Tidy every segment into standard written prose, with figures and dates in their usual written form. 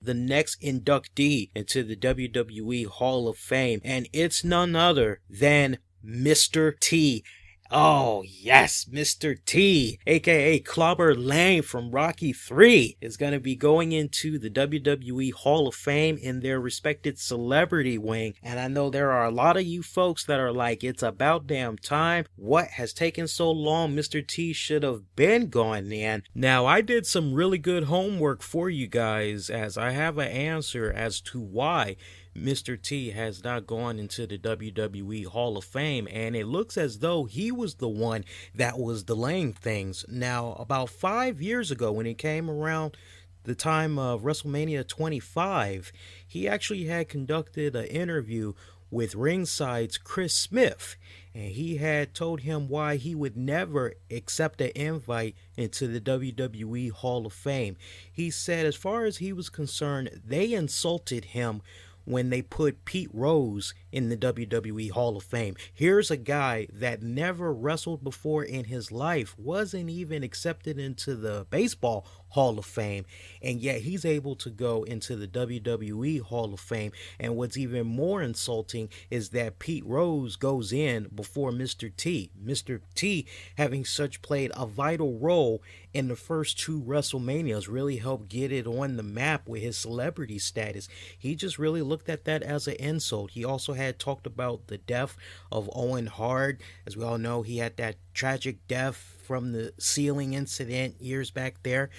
the next inductee into the WWE Hall of Fame, and it's none other than Mr. T. Oh, yes, Mr. T, aka Clubber Lang from Rocky 3, is going to be going into the WWE Hall of Fame in their respected celebrity wing. And I know there are a lot of you folks that are like, it's about damn time. What has taken so long? Mr. T should have been going in. Now, I did some really good homework for you guys, as I have an answer as to why Mr. T has not gone into the WWE Hall of Fame, and it looks as though he was the one that was delaying things. Now, about 5 years ago, when it came around the time of WrestleMania 25, he actually had conducted an interview with Ringside's Chris Smith, and he had told him why he would never accept an invite into the WWE Hall of Fame. He said, as far as he was concerned, they insulted him when they put Pete Rose in the WWE Hall of Fame. Here's a guy that never wrestled before in his life, wasn't even accepted into the Baseball Hall of Fame, and yet he's able to go into the WWE Hall of Fame. And what's even more insulting is that Pete Rose goes in before Mr. T. Mr. T, having such played a vital role in the first two WrestleManias, really helped get it on the map with his celebrity status. He just really looked at that as an insult. He also had talked about the death of Owen Hart. As we all know, he had that tragic death from the ceiling incident years back there.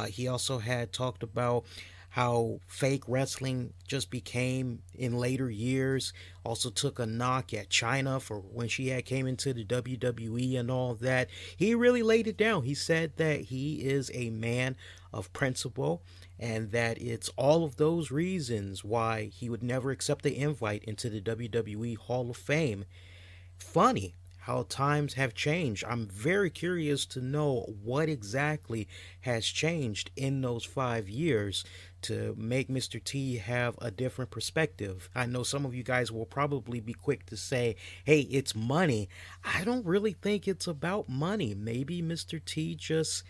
He also had talked about how fake wrestling just became in later years. Also took a knock at China for when she had came into the WWE and all that. He really laid it down. He said that he is a man of principle, and that it's all of those reasons why he would never accept the invite into the WWE Hall of Fame. Funny how times have changed. I'm very curious to know what exactly has changed in those 5 years to make Mr. T have a different perspective. I know some of you guys will probably be quick to say, hey, it's money. I don't really think it's about money. Maybe Mr. T just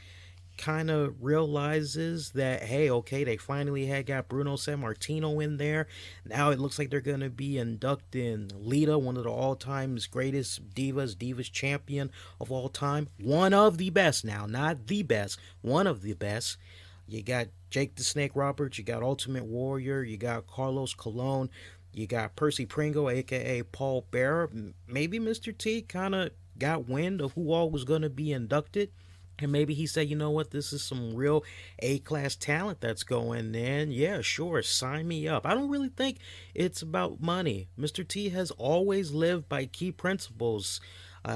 kind of realizes that, hey, okay, they finally had got Bruno Sammartino in there. Now it looks like they're going to be inducting Lita, one of the all-time greatest divas champion of all time. One of the best now, not the best, one of the best. You got Jake the Snake Roberts, you got Ultimate Warrior, you got Carlos Colon, you got Percy Pringle, aka Paul Bearer. Maybe Mr. T kind of got wind of who all was going to be inducted. And maybe he said, you know what, this is some real A-class talent that's going in. Yeah, sure, sign me up. I don't really think it's about money. Mr. T has always lived by key principles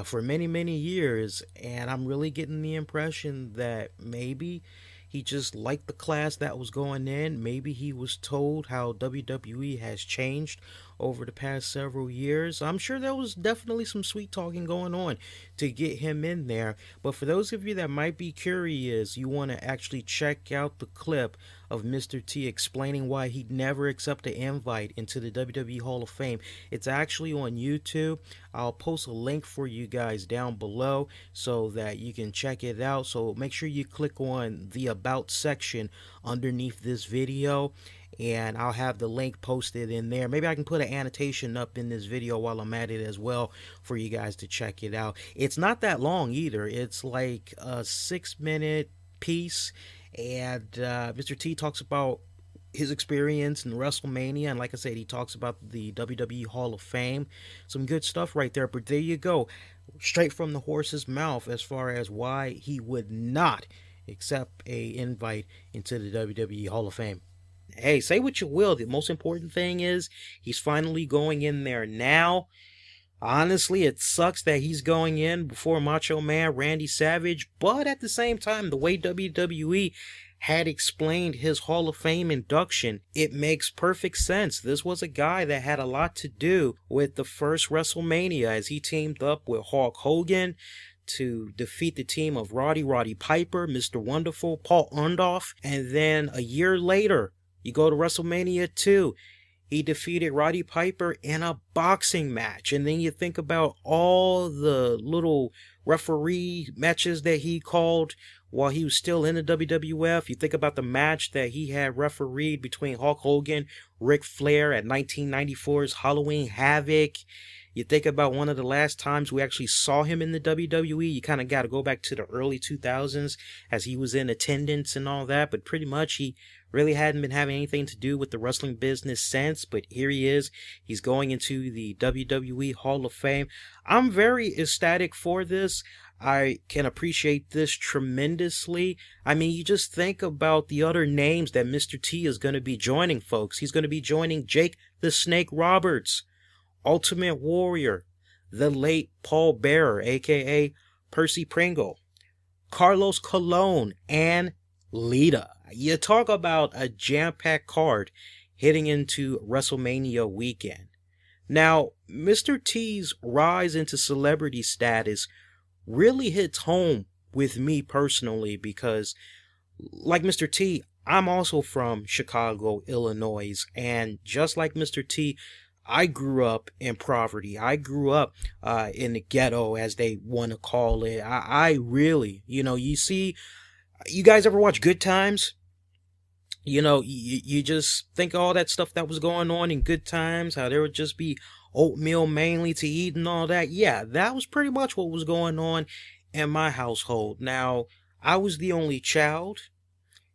for many, many years. And I'm really getting the impression that maybe he just liked the class that was going in. Maybe he was told how WWE has changed over the past several years. I'm sure there was definitely some sweet talking going on to get him in there. But for those of you that might be curious, you want to actually check out the clip of Mr. T explaining why he'd never accept an invite into the WWE Hall of Fame. It's actually on YouTube. I'll post a link for you guys down below so that you can check it out. So make sure you click on the About section underneath this video, and I'll have the link posted in there. Maybe I can put an annotation up in this video while I'm at it as well for you guys to check it out. It's not that long either. It's like a 6-minute piece, and Mr. T talks about his experience in WrestleMania, and like I said, he talks about the WWE Hall of Fame. Some good stuff right there. But there you go, straight from the horse's mouth as far as why he would not accept a invite into the WWE Hall of Fame. Hey, say what you will, the most important thing is he's finally going in there now. Honestly, it sucks that he's going in before Macho Man Randy Savage, but at the same time, the way WWE had explained his Hall of Fame induction, it makes perfect sense. This was a guy that had a lot to do with the first WrestleMania, as he teamed up with Hulk Hogan to defeat the team of Roddy Piper, Mr. Wonderful, Paul Orndorff, and then a year later, you go to WrestleMania 2, he defeated Roddy Piper in a boxing match. And then you think about all the little referee matches that he called while he was still in the WWF. You think about the match that he had refereed between Hulk Hogan, Ric Flair at 1994's Halloween Havoc. You think about one of the last times we actually saw him in the WWE. You kind of got to go back to the early 2000s as he was in attendance and all that. But pretty much he really hadn't been having anything to do with the wrestling business since. But here he is. He's going into the WWE Hall of Fame. I'm very ecstatic for this. I can appreciate this tremendously. I mean, you just think about the other names that Mr. T is going to be joining, folks. He's going to be joining Jake the Snake Roberts, Ultimate Warrior, the late Paul Bearer, aka Percy Pringle, Carlos Colon, and Lita. You talk about a jam-packed card heading into WrestleMania weekend. Now, Mr. T's rise into celebrity status really hits home with me personally because, like Mr. T, I'm also from Chicago, Illinois, and just like Mr. T, I grew up in poverty. I grew up in the ghetto, as they want to call it. I really, you see, you guys ever watch Good Times? You just think all that stuff that was going on in Good Times, how there would just be oatmeal mainly to eat and all that. Yeah, that was pretty much what was going on in my household. Now, I was the only child,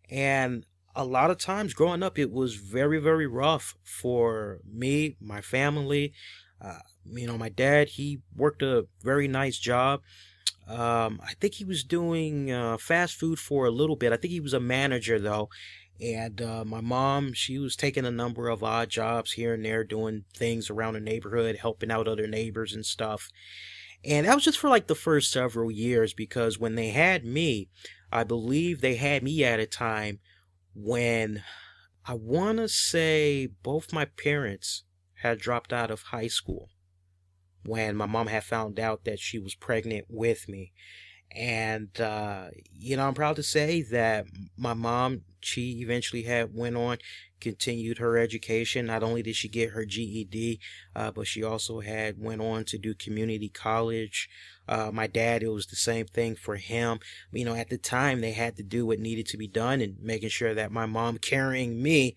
and a lot of times growing up, it was very, very rough for me, my family. My dad, he worked a very nice job. I think he was doing fast food for a little bit. I think he was a manager, though. And my mom, she was taking a number of odd jobs here and there, doing things around the neighborhood, helping out other neighbors and stuff. And that was just for like the first several years, because when they had me, I believe they had me at a time when I want to say both my parents had dropped out of high school, when my mom had found out that she was pregnant with me. And, I'm proud to say that my mom, she eventually went on, continued her education. Not only did she get her GED, but she also went on to do community college. My dad, it was the same thing for him. At the time, they had to do what needed to be done and making sure that my mom carrying me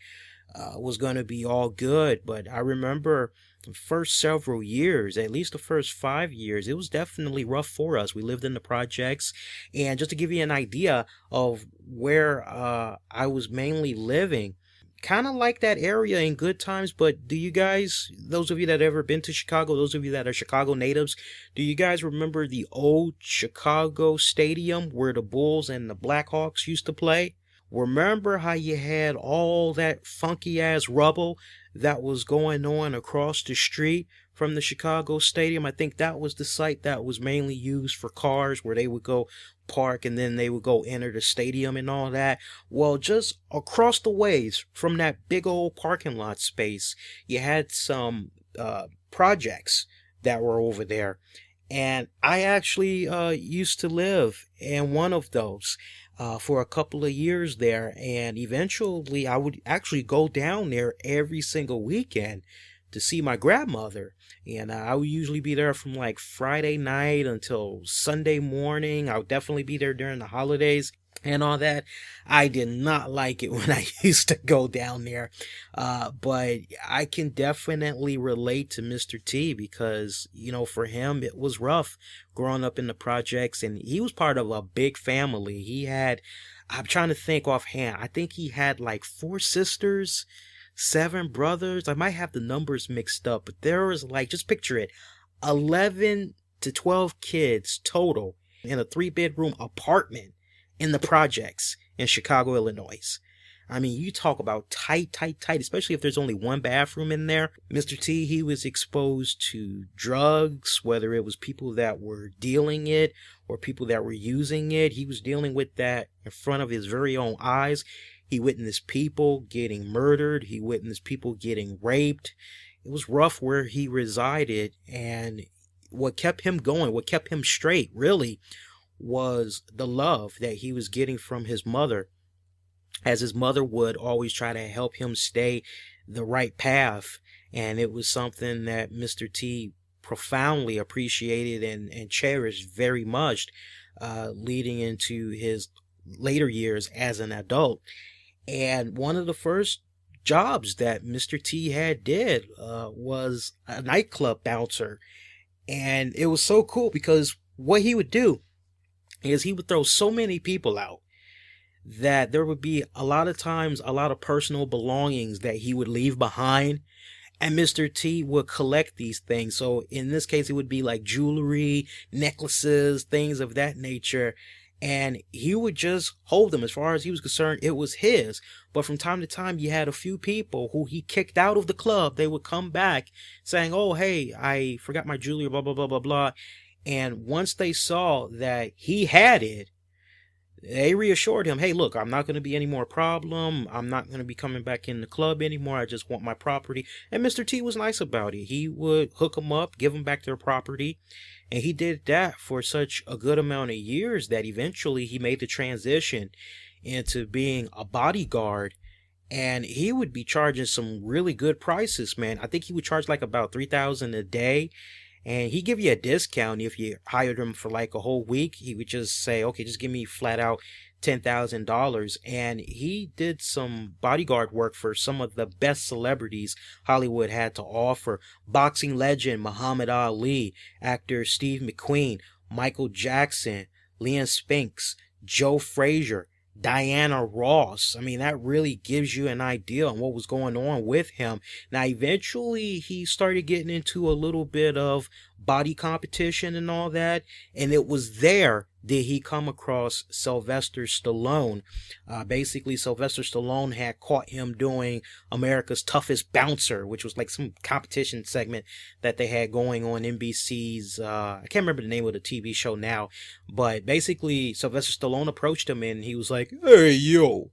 was going to be all good. But I remember the first several years, at least the first 5 years, it was definitely rough for us. We lived in the projects. And just to give you an idea of where I was mainly living, kind of like that area in Good Times. But do you guys, those of you that have ever been to Chicago, those of you that are Chicago natives, do you guys remember the old Chicago Stadium where the Bulls and the Blackhawks used to play? Remember how you had all that funky ass rubble that was going on across the street from the Chicago Stadium? I think that was the site that was mainly used for cars, where they would go park and then they would go enter the stadium and all that. Well, just across the ways from that big old parking lot space, you had some projects that were over there. And I actually used to live in one of those for a couple of years there. And eventually I would actually go down there every single weekend to see my grandmother. And I would usually be there from like Friday night until Sunday morning. I would definitely be there during the holidays and all that. I did not like it when I used to go down there. But I can definitely relate to Mr. T because, for him, it was rough growing up in the projects, and he was part of a big family. I'm trying to think offhand, I think he had like 4 sisters, 7 brothers. I might have the numbers mixed up, but there was like, just picture it, 11 to 12 kids total in a 3-bedroom apartment in the projects in Chicago, Illinois. I mean, you talk about tight, especially if there's only one bathroom in there. Mr. T, he was exposed to drugs, whether it was people that were dealing it or people that were using it. He was dealing with that in front of his very own eyes. He witnessed people getting murdered. He witnessed people getting raped. It was rough where he resided, and what kept him going, what kept him straight, really, was the love that he was getting from his mother, as his mother would always try to help him stay the right path. And it was something that Mr. T profoundly appreciated and cherished very much, leading into his later years as an adult. And one of the first jobs that Mr. T did was a nightclub bouncer. And it was so cool because what he would do is he would throw so many people out that there would be a lot of times a lot of personal belongings that he would leave behind, and Mr. T would collect these things. So in this case, it would be like jewelry, necklaces, things of that nature. And he would just hold them. As far as he was concerned, it was his. But from time to time, you had a few people who he kicked out of the club. They would come back saying, oh, hey, I forgot my jewelry, blah, blah, blah, blah, blah. And once they saw that he had it, they reassured him, hey, look, I'm not going to be any more problem. I'm not going to be coming back in the club anymore. I just want my property. And Mr. T was nice about it. He would hook them up, give them back their property. And he did that for such a good amount of years that eventually he made the transition into being a bodyguard. And he would be charging some really good prices, man. I think he would charge like about $3,000 a day. And he'd give you a discount if you hired him for like a whole week. He would just say, okay, just give me flat out $10,000. And he did some bodyguard work for some of the best celebrities Hollywood had to offer. Boxing legend Muhammad Ali, actor Steve McQueen, Michael Jackson, Leon Spinks, Joe Frazier, Diana Ross. I mean, that really gives you an idea on what was going on with him. Now, eventually, he started getting into a little bit of body competition and all that, and it was there that he come across Sylvester Stallone. Basically, Sylvester Stallone had caught him doing America's Toughest Bouncer, which was like some competition segment that they had going on NBC's, I can't remember the name of the TV show now, but basically Sylvester Stallone approached him and he was like, hey, yo,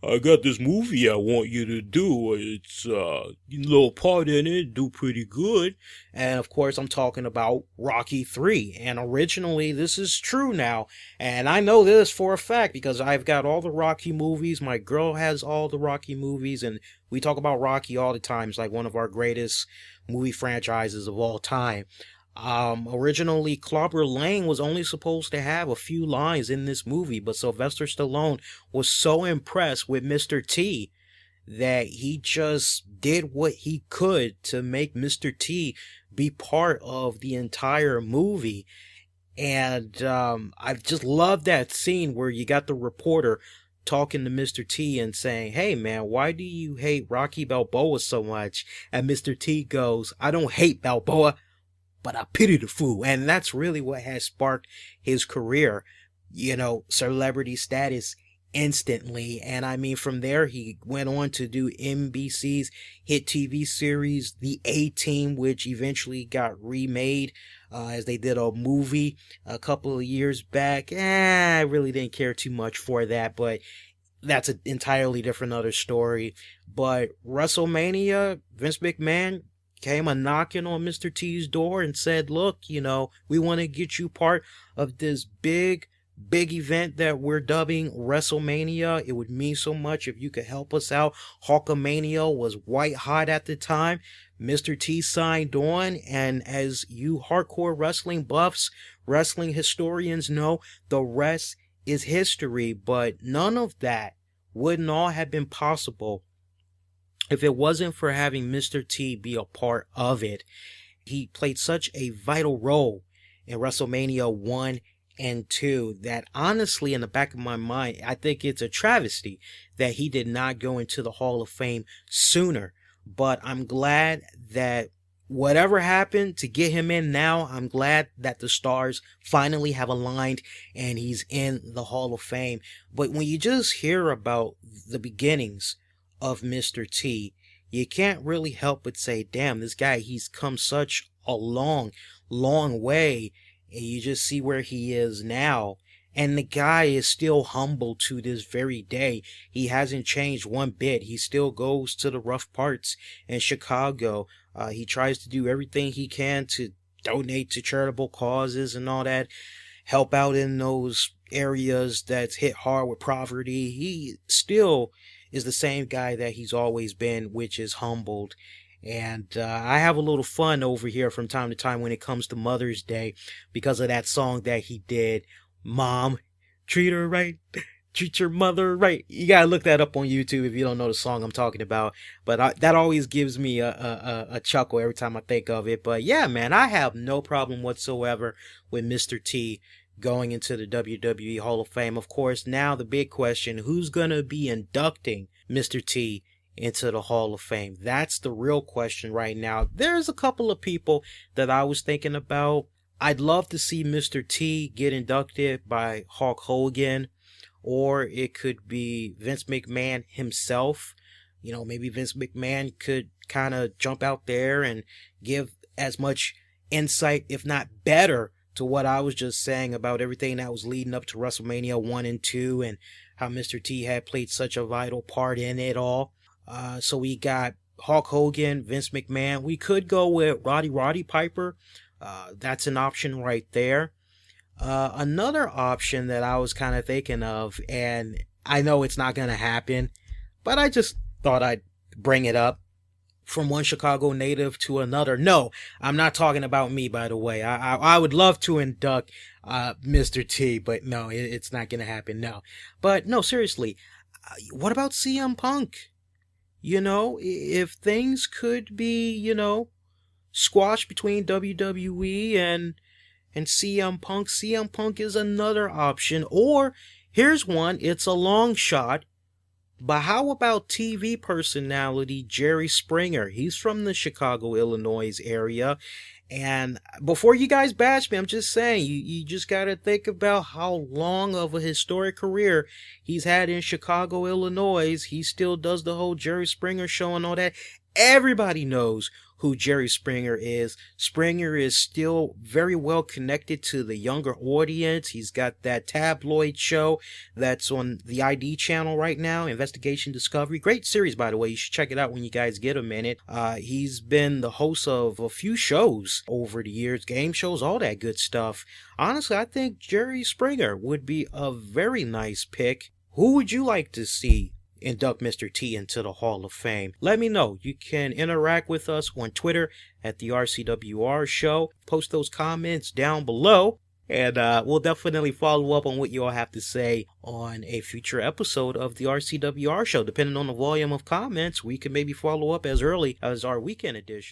I got this movie I want you to do. It's a little part in it, do pretty good. And of course, I'm talking about Rocky 3. And originally, this is true now. And I know this for a fact because I've got all the Rocky movies. My girl has all the Rocky movies. And we talk about Rocky all the time. It's like one of our greatest movie franchises of all time. Originally, Clubber Lang was only supposed to have a few lines in this movie, but Sylvester Stallone was so impressed with Mr. T that he just did what he could to make Mr. T be part of the entire movie. And I just love that scene where you got the reporter talking to Mr. T and saying, hey man, why do you hate Rocky Balboa so much? And Mr. T goes, I don't hate Balboa, but I pity the fool. And that's really what has sparked his career, you know, celebrity status instantly. And I mean, from there, he went on to do NBC's hit TV series, The A-Team, which eventually got remade as they did a movie a couple of years back. I really didn't care too much for that, but that's an entirely different other story. But WrestleMania, Vince McMahon came a knocking on Mr. T's door and said, look, you know, we want to get you part of this big event that we're dubbing WrestleMania. It would mean so much if you could help us out. Hulkamania was white hot at the time. Mr. T signed on, and as you hardcore wrestling buffs, wrestling historians know, the rest is history. But none of that wouldn't all have been possible if it wasn't for having Mr. T be a part of it. He played such a vital role in WrestleMania 1 and 2 that honestly, in the back of my mind, I think it's a travesty that he did not go into the Hall of Fame sooner. But I'm glad that whatever happened to get him in now, I'm glad that the stars finally have aligned and he's in the Hall of Fame. But when you just hear about the beginnings of Mr. T, you can't really help but say, damn, this guy, he's come such a long way, and you just see where he is now. And the guy is still humble to this very day. He hasn't changed one bit. He still goes to the rough parts in Chicago. He tries to do everything he can to donate to charitable causes and all that, help out in those areas that's hit hard with poverty. He still is the same guy that he's always been, which is humbled. And I have a little fun over here from time to time when it comes to Mother's Day because of that song that he did. Mom, treat her right, Treat your mother right. You gotta look that up on YouTube if you don't know the song I'm talking about. But that always gives me a chuckle every time I think of it. But yeah, man, I have no problem whatsoever with Mr. T going into the WWE Hall of Fame. Of course, now the big question, who's gonna be inducting Mr. T into the Hall of Fame? That's the real question right now. There's a couple of people that I was thinking about. I'd love to see Mr. T get inducted by Hulk Hogan, or it could be Vince McMahon himself. You know, maybe Vince McMahon could kind of jump out there and give as much insight, if not better, to what I was just saying about everything that was leading up to WrestleMania 1 and 2 and how Mr. T had played such a vital part in it all. So we got Hulk Hogan, Vince McMahon. We could go with Roddy Piper. That's an option right there. Another option that I was kind of thinking of, and I know it's not going to happen, but I just thought I'd bring it up. From one Chicago native to another. No, I'm not talking about me, by the way. I would love to induct Mr. T, but no, it's not going to happen. No. But no, seriously, what about CM Punk? You know, if things could be, you know, squashed between WWE and CM Punk is another option. Or here's one, it's a long shot, but how about TV personality Jerry Springer? He's from the Chicago, Illinois area. And before you guys bash me, I'm just saying, you just got to think about how long of a historic career he's had in Chicago, Illinois. He still does the whole Jerry Springer show and all that. Everybody knows who Jerry Springer is. Springer is still very well connected to the younger audience. He's got that tabloid show that's on the ID channel right now, Investigation Discovery. Great series, by the way. You should check it out when you guys get a minute. He's been the host of a few shows over the years, game shows, all that good stuff. Honestly, I think Jerry Springer would be a very nice pick. Who would you like to see induct Mr. T into the Hall of Fame? Let me know. You can interact with us on Twitter at the RCWR show. Post those comments down below, and we'll definitely follow up on what you all have to say on a future episode of the RCWR show. Depending on the volume of comments, we can maybe follow up as early as our weekend edition.